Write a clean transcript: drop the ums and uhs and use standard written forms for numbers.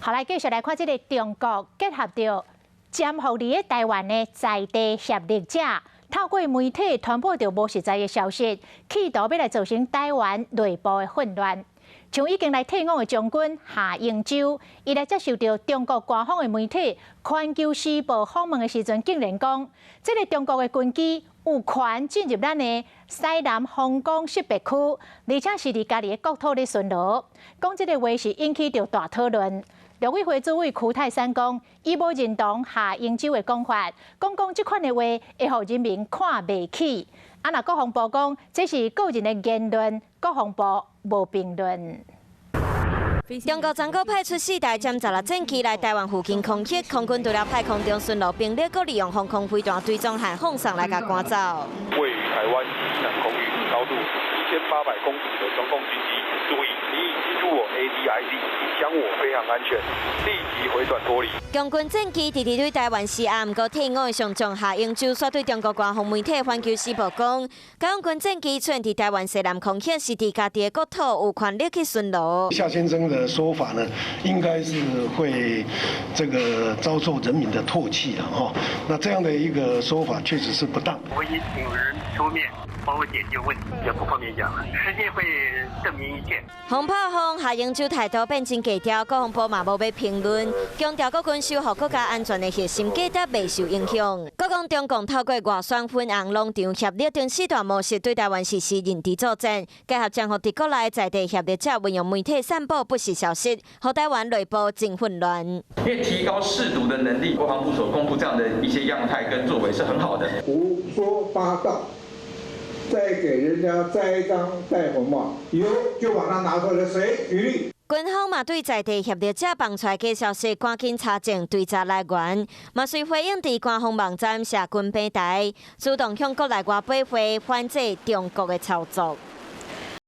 好，来继续来看这个中国结合着监护伫咧台湾的在地协力者，透过媒体传播着无实在的消息，企图要来造成台湾内部的混乱。像已经来退伍的将军夏英洲，伊来接受到中国官方的媒体《环球时报》访问的时阵，竟然讲，这个中国的军机有权进入咱的西南防空识别区，而且是伫家己的国土咧巡逻。讲这个话是引起着大讨论。陆委会主委邱泰山讲，伊无认同夏英洲的讲法，讲这款的话会互人民看袂起。若国防部讲这是个人的言论，国防部无评论。中国昨天派出4台歼16战机来台湾附近空袭，空军除了派空中巡逻兵力，阁利用防空飞弹追踪和放送来甲赶走。位于台湾西南空域高度1800公尺的中共军机，注意，你已击入我 ADID， 将我非常安全，立即回转脱离。共军战机直直对台湾施压，不过退伍的上将夏英洲却对中国官方媒体《环球时报》讲，解放军战机出现伫台湾西南空隙，是伫家己的国土有权利去巡逻。夏先生的说法呢，应该是会这个遭受人民的唾弃了哈。那这样的一个说法确实是不当。我也请人出面帮我解决问题，也不方便讲了，时间会证明一切。轰炮轰，夏英洲态度变真低调，国防部嘛无要评论，强调国军守护国家安全的核心价值未受影响。国讲中共透过外宣分红农场协力等4大模式对台湾实施认知作战，结合将互伫国内在地协力者运用媒体散布不实消息，互台湾内部真混乱。因为提高识读的能力，国防部所公布这样的一些样态跟作为是很好的。胡说八道。再给人家栽赃戴红帽，以后就把它拿出来，谁举例？军方嘛对在地协力者放出的消息赶紧查证追查来源，嘛随回应伫官方网站社军平台，主动向国内外背回反制中国的操作。